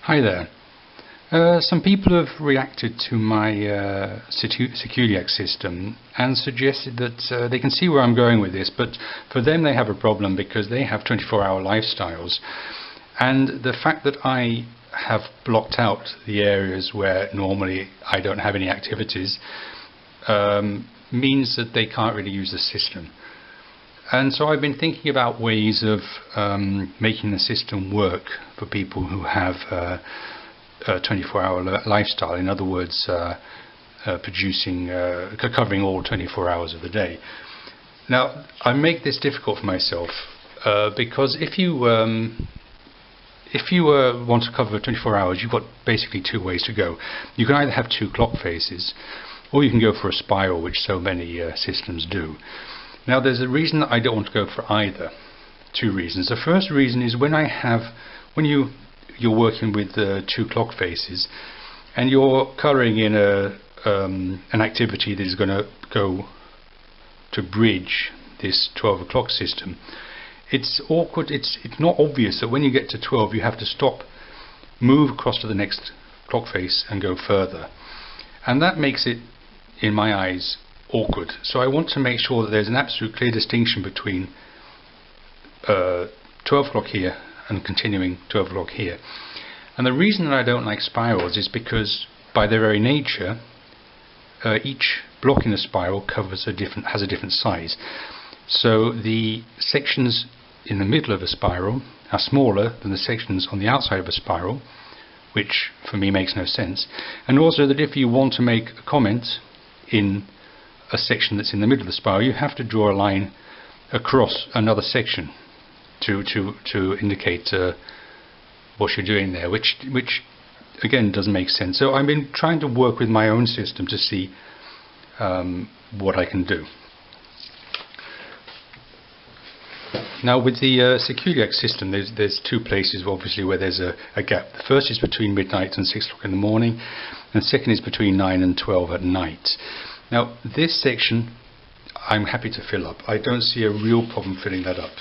Hi there. Some people have reacted to my Zirkuluak system and suggested that they can see where I'm going with this, but for them they have a problem because they have 24-hour lifestyles, and the fact that I have blocked out the areas where normally I don't have any activities means that they can't really use the system. And so I've been thinking about ways of making the system work for people who have a 24-hour lifestyle. In other words, covering all 24 hours of the day. Now, I make this difficult for myself because if you want to cover 24 hours, you've got basically two ways to go. You can either have two clock faces, or you can go for a spiral, which so many systems do. Now, there's a reason that I don't want to go for either. Two reasons. The first reason is when you're working with two clock faces and you're colouring in an activity that is going to go to bridge this 12 o'clock system, it's awkward. It's not obvious that when you get to 12 you have to stop, move across to the next clock face and go further, and that makes it, in my eyes, awkward. So I want to make sure that there's an absolute clear distinction between 12 o'clock here and continuing 12 o'clock here. And the reason that I don't like spirals is because by their very nature each block in the spiral has a different size. So the sections in the middle of a spiral are smaller than the sections on the outside of a spiral, which for me makes no sense. And also that if you want to make a comment in a section that's in the middle of the spiral, you have to draw a line across another section to indicate what you're doing there, which again doesn't make sense. So I've been trying to work with my own system to see what I can do. Now, with the Zirkuluak system, there's two places obviously where there's a gap. The first is between midnight and 6 o'clock in the morning, and the second is between 9 and 12 at night. Now, this section I'm happy to fill up. I don't see a real problem filling that up.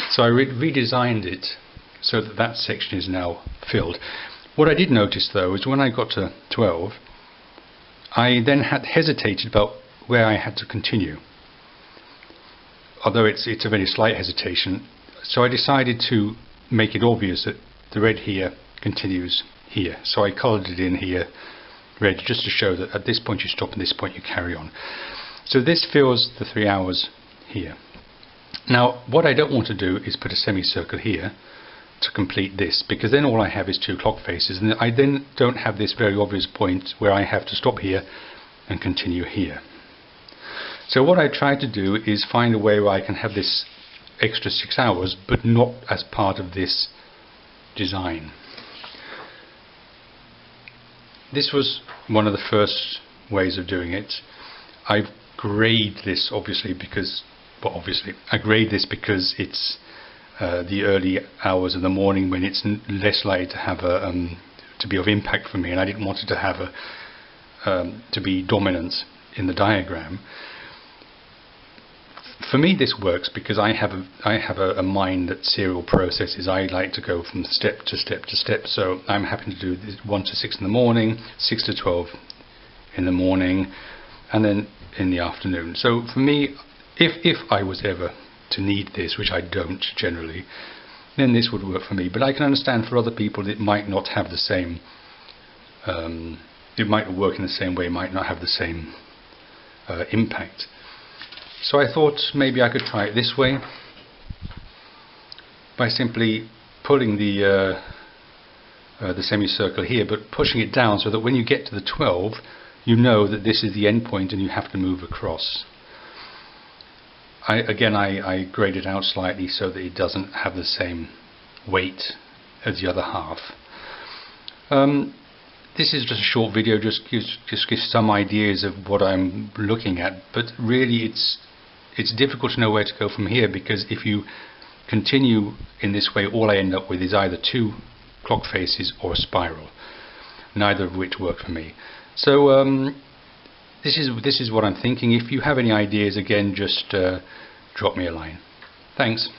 So I redesigned it so that that section is now filled. What I did notice though is when I got to 12, I then had hesitated about where I had to continue. Although it's a very slight hesitation, so I decided to make it obvious that the red here continues here. So I coloured it in here red just to show that at this point you stop and at this point you carry on. So this fills the 3 hours here. Now, what I don't want to do is put a semicircle here to complete this, because then all I have is two clock faces, and I then don't have this very obvious point where I have to stop here and continue here. So what I tried to do is find a way where I can have this extra 6 hours, but not as part of this design. This was one of the first ways of doing it. I've grayed this obviously because it's the early hours of the morning when it's less likely to have to be of impact for me, and I didn't want it to have to be dominant in the diagram. For me, this works because I have a mind that serial processes. I like to go from step to step to step. So I'm happy to do this 1 to 6 in the morning, 6 to 12 in the morning, and then in the afternoon. So for me, if I was ever to need this, which I don't generally, then this would work for me. But I can understand for other people it might not have the same. It might work in the same way, might not have the same impact. So I thought maybe I could try it this way, by simply pulling the semicircle here, but pushing it down so that when you get to the 12, you know that this is the end point and you have to move across. I grade it out slightly so that it doesn't have the same weight as the other half. This is just a short video, just gives some ideas of what I'm looking at, but really it's difficult to know where to go from here, because if you continue in this way, all I end up with is either two clock faces or a spiral, neither of which work for me. So this is what I'm thinking. If you have any ideas, again, just drop me a line. Thanks.